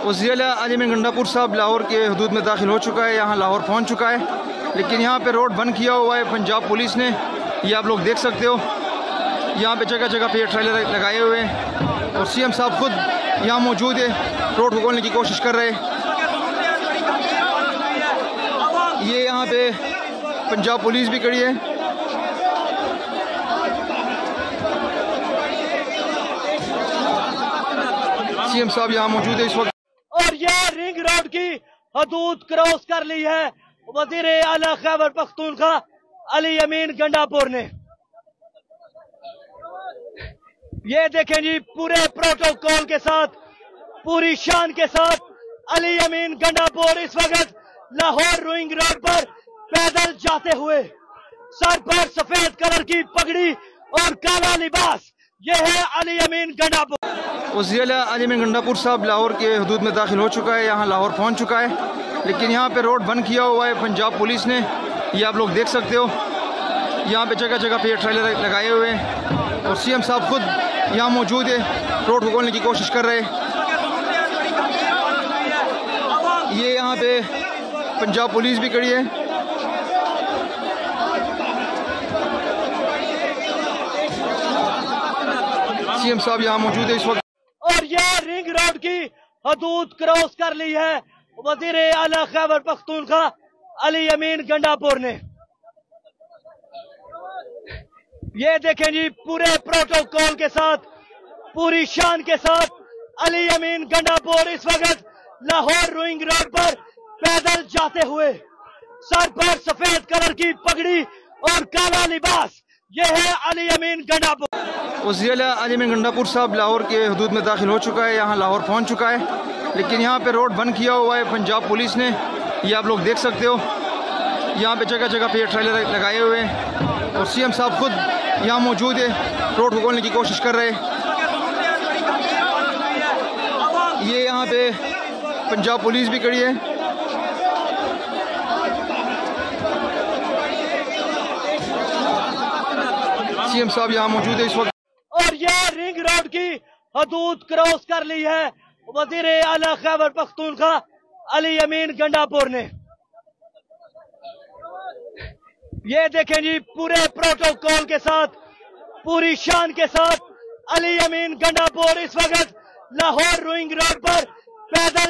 वज़ीर अली अमीन गंडापुर साहब लाहौर के हदूद में दाखिल हो चुका है, यहाँ लाहौर पहुँच चुका है, लेकिन यहाँ पे रोड बंद किया हुआ है पंजाब पुलिस ने। ये आप लोग देख सकते हो, यहाँ पे जगह जगह पे ट्रेलर लगाए हुए हैं और सीएम साहब खुद यहाँ मौजूद है, रोड को खोलने की कोशिश कर रहे हैं। ये यहाँ पे पंजाब पुलिस भी खड़ी है। सीएम साहब यहाँ मौजूद है इस वक्त। और ये रिंग रोड की हदूद क्रॉस कर ली है वजीर आला खैबर पख्तूनख्वा अली अमीन गंडापुर ने। ये देखें जी, पूरे प्रोटोकॉल के साथ, पूरी शान के साथ अली अमीन गंडापुर इस वक्त लाहौर रिंग रोड पर पैदल जाते हुए, सर पर सफेद कलर की पगड़ी और काला लिबास, ये है अली अमीन गंडापुर। वज़ीर अली अमीन गंडापुर साहब लाहौर के हदूद में दाखिल हो चुका है, यहाँ लाहौर पहुँच चुका है, लेकिन यहाँ पे रोड बंद किया हुआ है पंजाब पुलिस ने। ये आप लोग देख सकते हो, यहाँ पे जगह जगह पे ट्रेलर लगाए हुए हैं और सीएम साहब खुद यहाँ मौजूद है, रोड को खोलने की कोशिश कर रहे हैं। ये यहाँ पे पंजाब पुलिस भी खड़ी है। सीएम साहब यहाँ मौजूद है इस वक्त। और ये रिंग रोड की हदूद क्रॉस कर ली है वजीर आला खैबर पख्तूनख्वा अली अमीन गंडापुर ने। ये देखें जी, पूरे प्रोटोकॉल के साथ, पूरी शान के साथ अली अमीन गंडापुर इस वक्त लाहौर रिंग रोड पर पैदल जाते हुए, सर पर सफेद कलर की पगड़ी और काला लिबास, ये है अली अमीन गंडापुर। वज़ीर अली अमीन गंडापुर साहब लाहौर के हदूद में दाखिल हो चुका है, यहाँ लाहौर पहुँच चुका है, लेकिन यहाँ पे रोड बंद किया हुआ है पंजाब पुलिस ने। ये आप लोग देख सकते हो, यहाँ पे जगह जगह पे ट्रेलर लगाए हुए हैं और सीएम साहब खुद यहाँ मौजूद है, रोड को खोलने की कोशिश कर रहे हैं। ये यहाँ पे पंजाब पुलिस भी खड़ी है। सीएम साहब यहाँ मौजूद है इस वक्त। और ये रिंग रोड की हदूद क्रॉस कर ली है वजीर आला खैबर पख्तूनख्वा अली अमीन गंडापुर ने। ये देखें जी, पूरे प्रोटोकॉल के साथ, पूरी शान के साथ अली अमीन गंडापुर इस वक्त लाहौर रिंग रोड पर पैदल